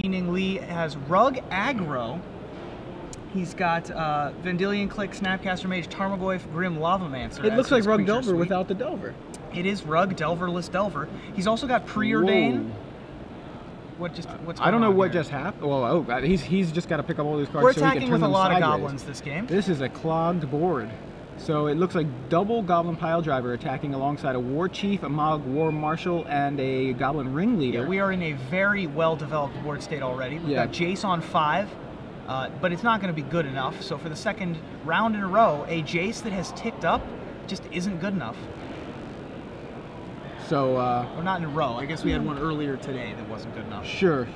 Ning Lee has Rug Aggro. He's got Vendilion Click, Snapcaster Mage, Tarmogoyf, Grim Lavamancer. It looks like Rug Delver without the Delver. It is Rug Delverless Delver. He's also got Preordain. What's I don't know what just happened. Well, oh, he's just got to pick up all these cards. We're so he can attacking turn with a lot sideways. of goblins this game. This is a clogged board. So it looks like double Goblin Pile Driver attacking alongside a War Chief, a Mog War Marshal, and a Goblin Ringleader. Yeah, we are in a very well-developed board state already. We've got Jace on 5, but it's not going to be good enough. So for the second round in a row, a Jace that has ticked up just isn't good enough. So, or not in a row. I guess we had one earlier today that wasn't good enough. Sure.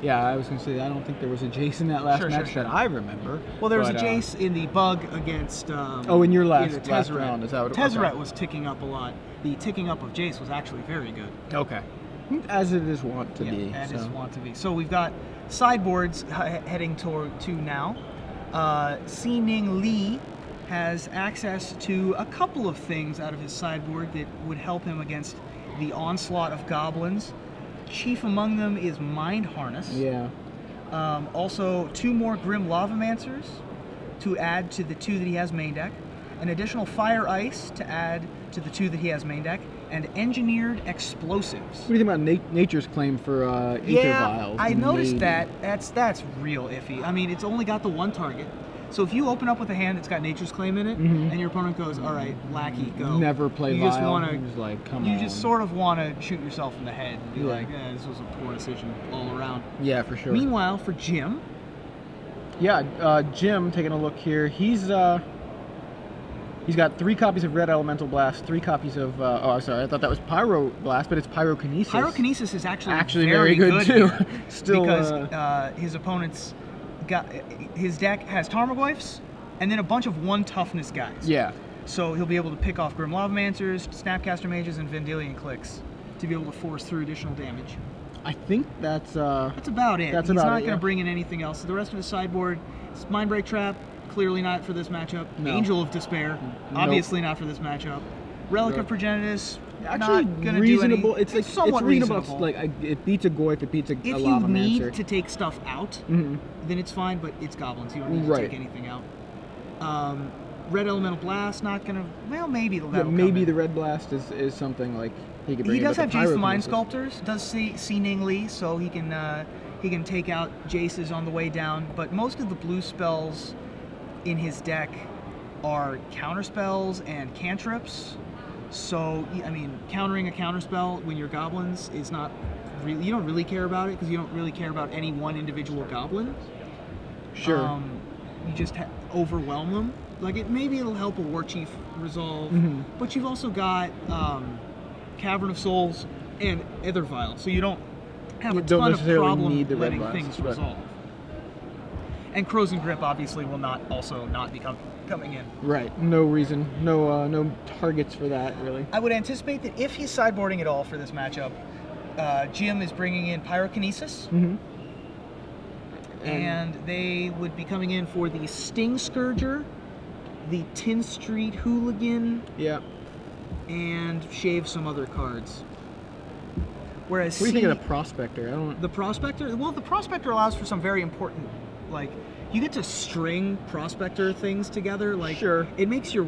Yeah, I was going to say, I don't think there was a Jace in that last match that I remember. Well, there was a Jace in the bug against... oh, in your last round, is that what it was? Tezzeret was ticking up a lot. The ticking up of Jace was actually very good. Okay. As it is wont to be. As it is wont to be. So we've got sideboards heading to now. Ning Lee has access to a couple of things out of his sideboard that would help him against the onslaught of goblins. Chief among them is Mind Harness. Yeah. Also, 2 more Grim Lavamancers to add to the 2 that he has main deck. An additional Fire Ice to add to the 2 that he has main deck. And Engineered Explosives. What do you think about Nature's Claim for Ether Vials? I noticed that. That's real iffy. I mean, it's only got the 1 target. So if you open up with a hand that's got Nature's Claim in it, and your opponent goes, all right, Lackey, go. Never play you Vial. Just wanna, like, come you on. just sort of want to shoot yourself in the head and be like, this was a poor decision all around. Yeah, for sure. Meanwhile, for Jim. Yeah, Jim, taking a look here, he's got 3 copies of Red Elemental Blast, 3 copies of, oh, I'm sorry, I thought that was Pyro Blast, but it's Pyrokinesis. Pyrokinesis is actually very good too. Still, because his opponent's his deck has Tarmogoyfs and then a bunch of 1 toughness guys. Yeah. So he'll be able to pick off Grim Lavamancers, Snapcaster Mages, and Vendilion Clicks to be able to force through additional damage. I think that's about it. He's not going to bring in anything else. The rest of his sideboard, Mindbreak Trap, clearly not for this matchup. No. Angel of Despair, obviously not for this matchup. Relic of Progenitus, actually not gonna reasonable. Do it's somewhat reasonable. Like it beats a Goyf, it beats a Lavamancer. If you need to take stuff out, then it's fine. But it's goblins. You don't need to take anything out. Red Elemental Blast, not gonna. Well, maybe the Red Blast is something like he could bring. He does have Jace the Mind Sculptors. Does see Ning Lee, so he can take out Jaces on the way down. But most of the blue spells in his deck are counter spells and cantrips. So, I mean, countering a counterspell when you're goblins is not really, you don't really care about it because you don't really care about any one individual goblin. Sure. You just overwhelm them. Like, maybe it'll help a War Chief resolve, but you've also got Cavern of Souls and Ether Vial, so you don't have a ton of problem letting things resolve. And Crows and Grip obviously will not be coming in. Right. No reason. No targets for that, really. I would anticipate that if he's sideboarding at all for this matchup, Jim is bringing in Pyrokinesis. And they would be coming in for the Sting Scourger, the Tin Street Hooligan, and shave some other cards. Whereas what do you think of the Prospector? The Prospector? Well, the Prospector allows for some very important, like, you get to string Prospector things together. Like, it makes your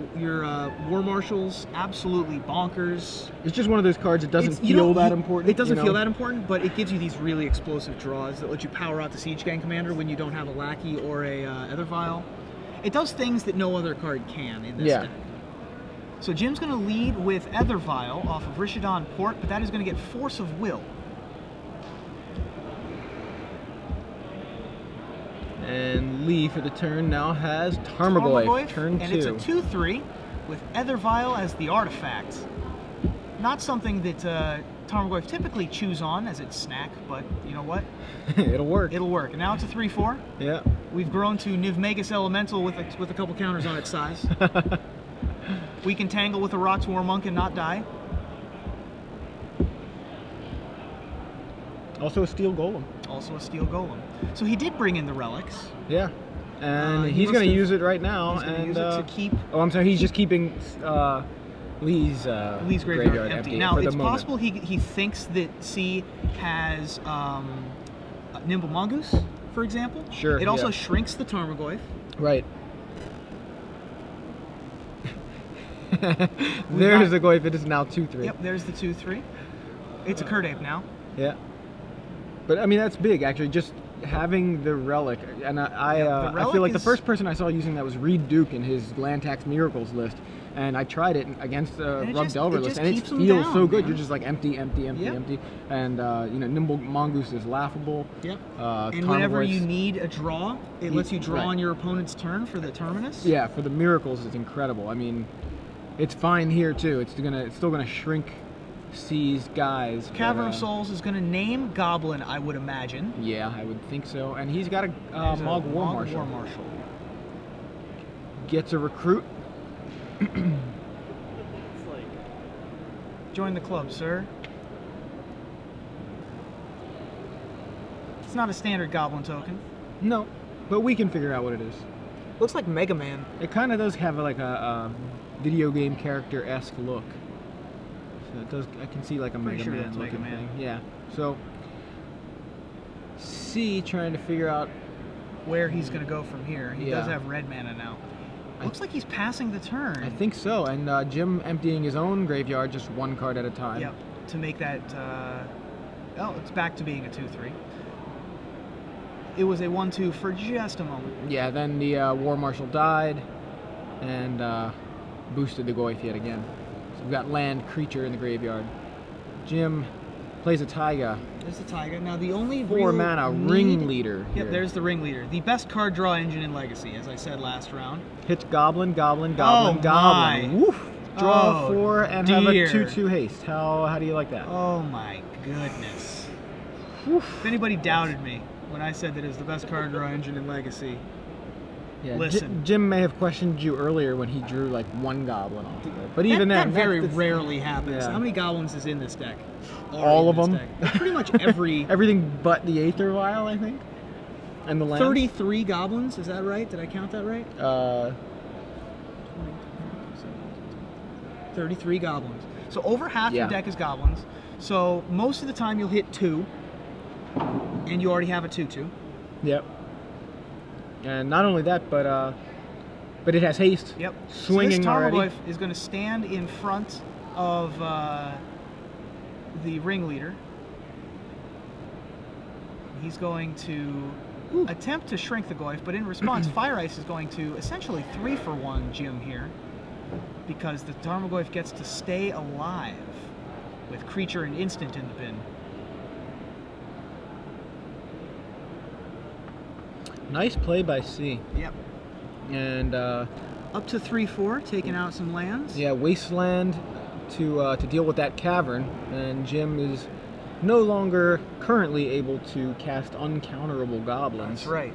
War Marshals absolutely bonkers. It's just one of those cards that doesn't feel that important. It doesn't feel that important, but it gives you these really explosive draws that let you power out the Siege Gang Commander when you don't have a Lackey or a Ether Vial. It does things that no other card can in this deck. So Jim's going to lead with Ether Vial off of Rishadan Port, but that is going to get Force of Will. And Lee for the turn now has Tarmogoyf, turn 2. And it's a 2/3 with Ether Vial as the artifact. Not something that Tarmogoyf typically chews on as its snack, but you know what? It'll work. It'll work. And now it's a 3/4. Yeah. We've grown to Nivmagus Elemental with a couple counters on its size. We can tangle with a Rock's War Monk and not die. Also a Steel Golem. Also a Steel Golem. So he did bring in the relics. Yeah. And he's going to use it right now. He's going to use it to keep... Oh, I'm sorry. He's just keeping Lee's graveyard empty. Now, it's possible he thinks that C has Nimble Mongoose, for example. Sure. It also yeah. shrinks the Tarmogoyf. Right. There's the Goyf. It is now 2-3. Yep, there's the 2-3. It's a Kurdape now. Yeah. But I mean, that's big actually. Just having the relic, and I feel like the first person I saw using that was Reed Duke in his Land Tax Miracles list, and I tried it against the Rug Delver list, and it feels so good. You're just like empty, empty, empty, and you know, Nimble Mongoose is laughable. Yep. And whenever you need a draw, it lets you draw right. on your opponent's turn for the Terminus. Yeah, for the Miracles, it's incredible. I mean, it's fine here too. It's still gonna shrink C's guys. Cavern of Souls is going to name Goblin, I would imagine. Yeah, I would think so. And he's got a Mog War Marshal. Gets a recruit. Join the club, sir. It's not a standard Goblin token. No, but we can figure out what it is. Looks like Mega Man. It kind of does have like a video game character-esque look. So it does. I can see like a Mega Man looking thing. Yeah. So C trying to figure out where he's going to go from here. He does have red mana now. Looks like he's passing the turn. I think so. And Jim emptying his own graveyard just one card at a time. Yep. To make that. Oh, it's back to being a 2-3. It was a 1-2 for just a moment. Yeah. Then the War Marshal died, and boosted the Goyf yet again. So we've got land, creature in the graveyard. Jim plays a Taiga. There's the Taiga. Now the only 4 mana Ringleader. Yep, there's the Ringleader. The best card draw engine in Legacy, as I said last round. Hits Goblin, Goblin, Goblin. Woof. Draw 4 and dear. have a 2/2 haste. How do you like that? Oh my goodness. If anybody doubted me when I said that it was the best card draw engine in Legacy, yeah, listen. Jim may have questioned you earlier when he drew like 1 Goblin off of it. But even then, that very rarely happens. Yeah. How many Goblins is in this deck? All of them? Pretty much every... Everything but the Aether Vial, I think. And the land. 33 Goblins, is that right? Did I count that right? 33 Goblins. So over half your deck is Goblins. So most of the time you'll hit 2. And you already have a 2/2. Yep. And not only that, but it has haste. Yep. Swinging so this already. is going to stand in front of the Ringleader. He's going to attempt to shrink the Goyf, but in response, Fire Ice is going to essentially 3-for-1 Jim here, because the Tarmogoyf gets to stay alive with creature and instant in the bin. Nice play by C. Yep. And up to 3/4, taking out some lands. Yeah, Wasteland to deal with that cavern, and Jim is no longer currently able to cast uncounterable goblins. That's right.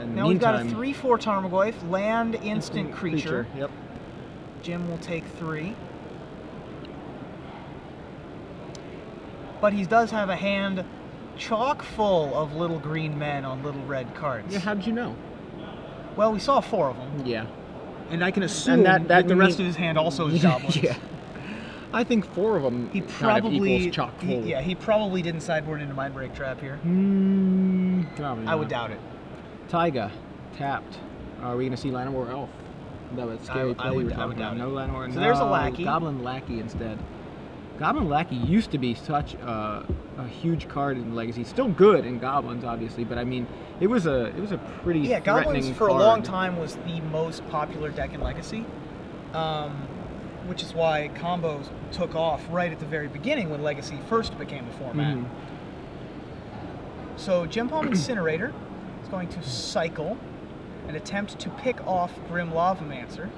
Now we've got a 3/4 Tarmogoyf, land instant creature. Yep. Jim will take 3. But he does have a hand chock full of little green men on little red cards. Yeah, how did you know? Well, we saw 4 of them. Yeah. And I can assume that the rest of his hand also is goblins. Yeah. I think 4 of them he kind probably of equals chock full. He probably didn't sideboard into Mindbreak Trap here. Probably I would doubt it. Taiga, tapped. Are we going to see Llanowar Elf? That was scary play you were talking about. No Llanowar. So there's a Lackey. Goblin Lackey instead. Goblin Lackey used to be such a huge card in Legacy. Still good in Goblins, obviously, but I mean, it was a pretty threatening Goblins for card. a long time was the most popular deck in Legacy, which is why combos took off right at the very beginning when Legacy first became a format. So Gem Palm Incinerator is going to cycle and attempt to pick off Grim Lavamancer.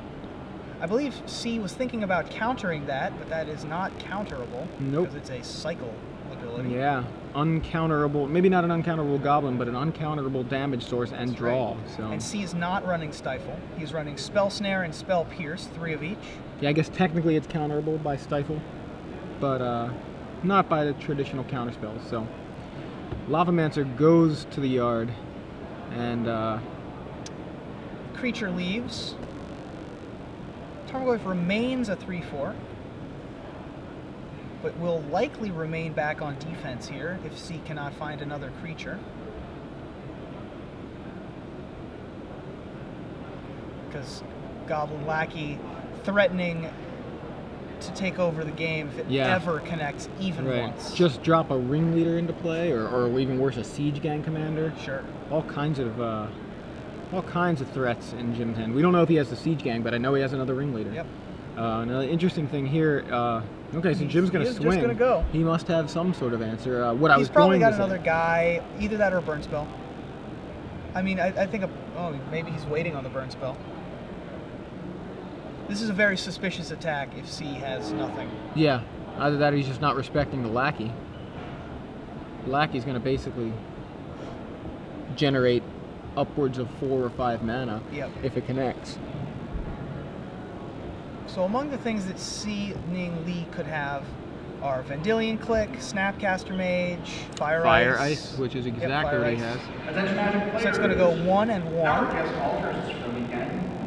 I believe C was thinking about countering that, but that is not counterable. Nope. Because it's a cycle ability. Yeah, uncounterable. Maybe not an uncounterable goblin, but an uncounterable damage source and draw. Right. So. And C is not running Stifle. He's running Spell Snare and Spell Pierce, 3 of each. Yeah, I guess technically it's counterable by Stifle, but not by the traditional counterspells. So Lavamancer goes to the yard, and creature leaves. Tarmogoyf remains a 3/4, but will likely remain back on defense here if C cannot find another creature. because Goblin Lackey threatening to take over the game if it ever connects even once. Just drop a ringleader into play, or even worse, a siege gang commander. Sure. All kinds of threats in Jim's hand. We don't know if he has the siege gang, but I know he has another ringleader. Yep. Another interesting thing here. Okay, so Jim's going to swing. Just gonna go. He must have some sort of answer. He's probably got another guy, either that or a burn spell. I mean, I think. Maybe he's waiting on the burn spell. This is a very suspicious attack if C has nothing. Yeah, either that or he's just not respecting the lackey. The lackey's going to basically generate upwards of 4 or 5 mana if it connects. So among the things that C Ning Lee could have are Vendilion Click, Snapcaster Mage, Fire Ice, which is exactly what he has. So it's going to go 1 and 1.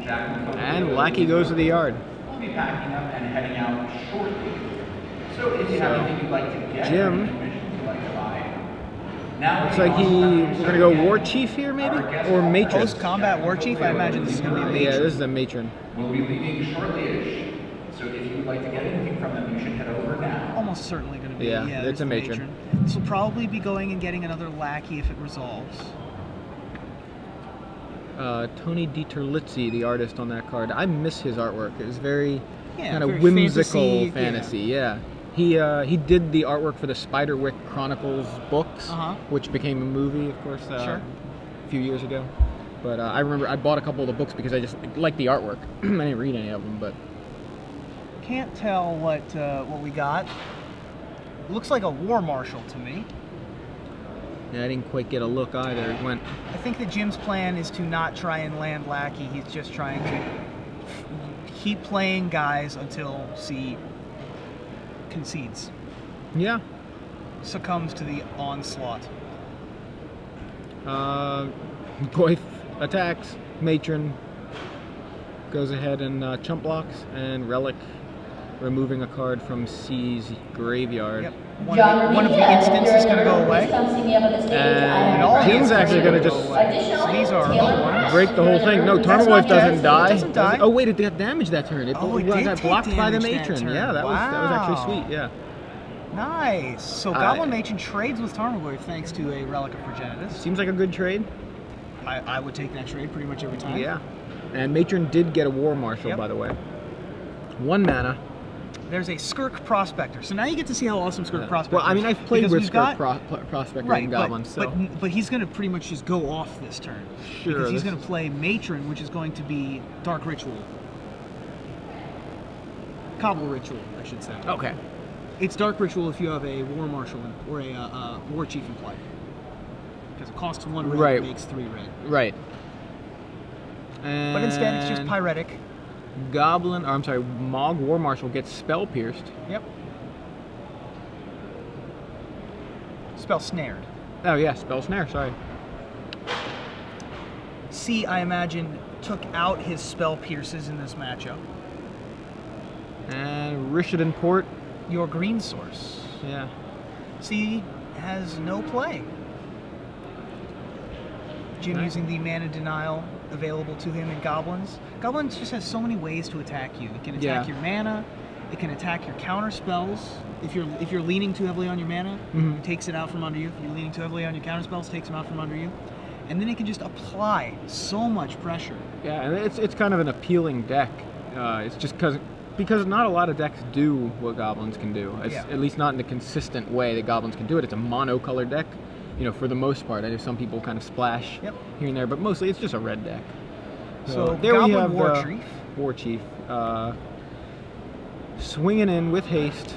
And Lackey goes to the yard. We'll be packing up and heading out shortly. So if you have anything you'd like to get, Jim, now looks like we're going to go War Chief here, maybe? Or Matron? Post-combat War Chief, I imagine this is going to be a Matron. Yeah, this is a Matron. We'll be leaving shortly-ish. So if you would like to get anything from them, you should head over now. Almost certainly going to be. Yeah, it's a Matron. This will probably be going and getting another Lackey if it resolves. Tony DiTerlizzi, the artist on that card. I miss his artwork. It was very kind of very whimsical fantasy. Yeah. He did the artwork for the Spiderwick Chronicles books, which became a movie, of course, a few years ago. But I remember I bought a couple of the books because I just liked the artwork. I didn't read any of them, but can't tell what we got. Looks like a War Marshal to me. Yeah, I didn't quite get a look either. It went. I think that Jim's plan is to not try and land Lackey. He's just trying to keep playing guys until C concedes. Yeah. Succumbs to the onslaught. Goyf attacks. Matron goes ahead and chump blocks, and Relic removing a card from C's graveyard. Yep. One of the instants is going to go away. And Jim's actually going to just these are break the whole thing. No, Tarmogoyf doesn't die. It doesn't die. Oh wait, it got damage that turn. It got blocked by the Matron. That yeah, that was actually sweet. Yeah. Nice. So Goblin Matron trades with Tarmogoyf thanks to a Relic of Progenitus. Seems like a good trade. I would take that trade pretty much every time. Yeah. And Matron did get a War Marshal, by the way. 1 mana. There's a Skirk Prospector. So now you get to see how awesome Skirk Prospector is. Well, I mean, I've played with Skirk Prospector and Goblins. But he's going to pretty much just go off this turn. Sure. Because he's going to play Matron, which is going to be Dark Ritual. Cobble Ritual, I should say. Okay. It's Dark Ritual if you have a War Marshal or a War Chief in play. Because it costs 1 red and makes 3 red. Right. And but instead, it's just Pyretic. Mog War Marshal gets Spell Pierced. Yep. Spell Snared. Oh yeah, Spell Snare, sorry. C, I imagine, took out his Spell Pierces in this matchup. And Rishadan Port. Your green source. Yeah. C has no play. Jim using the mana denial available to him in Goblins. Goblins just has so many ways to attack you. It can attack your mana. It can attack your counter spells. If you're leaning too heavily on your mana, it takes it out from under you. If you're leaning too heavily on your counter spells, it takes them out from under you. And then it can just apply so much pressure. Yeah, and it's kind of an appealing deck. It's just because not a lot of decks do what Goblins can do. At least not in the consistent way that Goblins can do it. It's a mono-color deck. You know, for the most part. I know some people kind of splash here and there, but mostly it's just a red deck. So there we have War Chief. Swinging in with haste.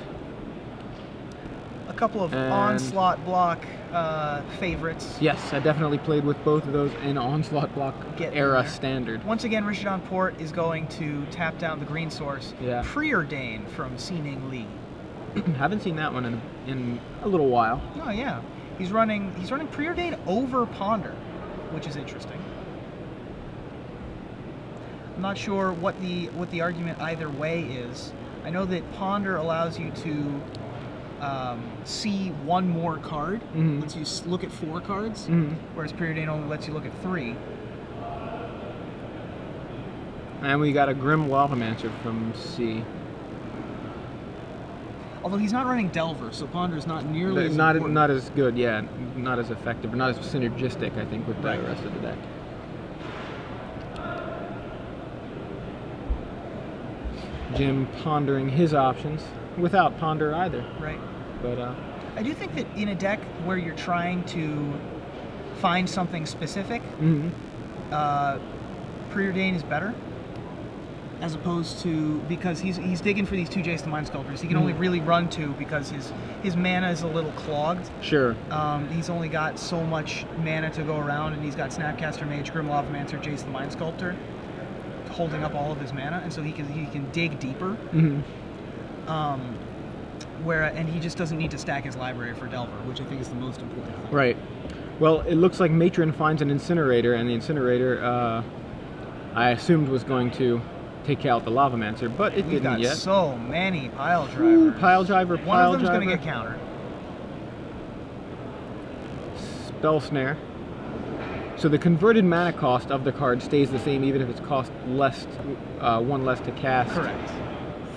A couple of Onslaught block favorites. Yes, I definitely played with both of those in Onslaught block era standard. Once again, Rishadan Port is going to tap down the green source. Yeah. Preordain from Ning Lee. Haven't seen that one in a little while. Oh yeah. He's running Preordain over Ponder, which is interesting. I'm not sure what the argument either way is. I know that Ponder allows you to see 1 more card, lets you look at 4 cards, whereas Preordain only lets you look at 3. And we got a Grim Lavamancer from C. Although he's not running Delver, so Ponder is not nearly as important. Not as good, yeah. Not as effective, or not as synergistic, I think, with the rest of the deck. Jim pondering his options without Ponder either. Right. But I do think that in a deck where you're trying to find something specific, Preordain is better, as opposed to, because he's digging for these 2 Jace the Mind Sculptors. He can only really run 2 because his mana is a little clogged. Sure. He's only got so much mana to go around, and he's got Snapcaster Mage, Grim Lavamancer, Jace the Mind Sculptor holding up all of his mana, and so he can dig deeper. And he just doesn't need to stack his library for Delver, which I think is the most important thing. Right. Well, it looks like Matron finds an Incinerator, and the Incinerator I assumed was going to take out the Lavamancer, but it didn't yet. So many Pile Drivers. Ooh, Pile Driver, One of them's going to get countered. Spell Snare. So the converted mana cost of the card stays the same, even if it's cost less, 1 less to cast. Correct.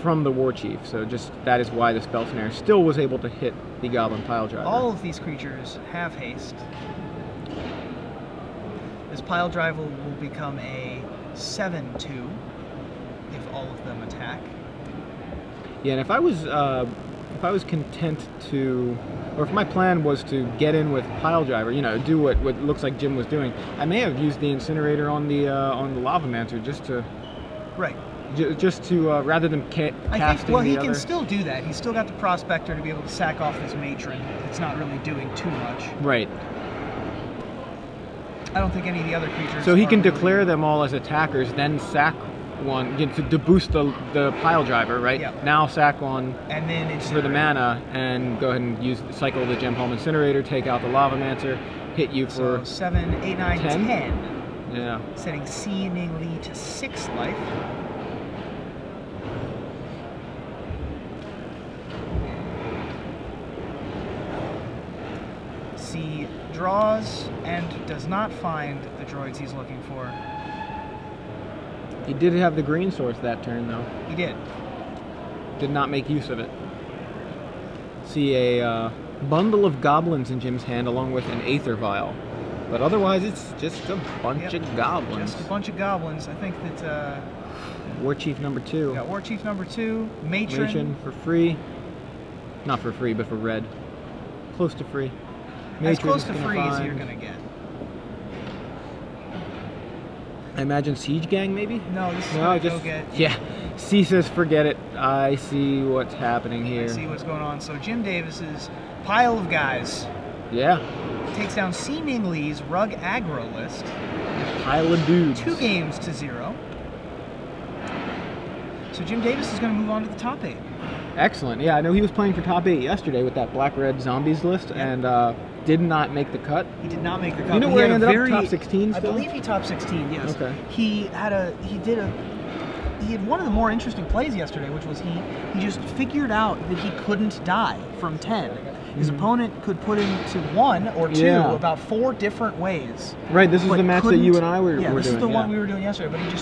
From the War Chief. So just that is why the Spell Snare still was able to hit the Goblin Pile Driver. All of these creatures have haste. This Pile Driver will become a 7/2 if all of them attack. Yeah, and if I was content to, or if my plan was to get in with Pile Driver, you know, do what looks like Jim was doing, I may have used the Incinerator on the Lavamancer just to, just to rather than casting. Well, he can still do that. He's still got the Prospector to be able to sack off this Matron. It's not really doing too much. Right. I don't think any of the other creatures. So he can declare them all as attackers, then sack one to boost the Pile Driver, right? Yep. Now sack one, and then for the mana, and go ahead and cycle the Gem Palm Incinerator, take out the Lavamancer, hit you for so 7, 8, 9, 10. Yeah. Setting seemingly to 6 life. C draws and does not find the droids he's looking for. He did have the green source that turn, though. He did. Did not make use of it. See a bundle of goblins in Jim's hand, along with an Aether Vial. But otherwise, it's just a bunch of goblins. Just a bunch of goblins. I think that... War Chief number 2. Got War Chief number 2. Matron. Matron for free. Not for free, but for red. Close to free. As close to free as you're going to get. I imagine Siege Gang, maybe? No, this is going to go get... Yeah. C says, forget it. I see what's happening here. I see what's going on. So Jim Davis's pile of guys. Yeah. Takes down Seeming Lee's Rug Aggro list. Pile of dudes. 2 games to 0. So Jim Davis is going to move on to the top 8. Excellent. Yeah, I know he was playing for top 8 yesterday with that Black-Red Zombies list, and did not make the cut. He did not make the cut. You know where he ended up? Top 16 still? I believe he top 16, yes. Okay. He had one of the more interesting plays yesterday, which was he just figured out that he couldn't die from 10. His opponent could put him to 1 or 2 about 4 different ways. Right, this is the match that you and I were doing. Yeah, this is the one we were doing yesterday, but he just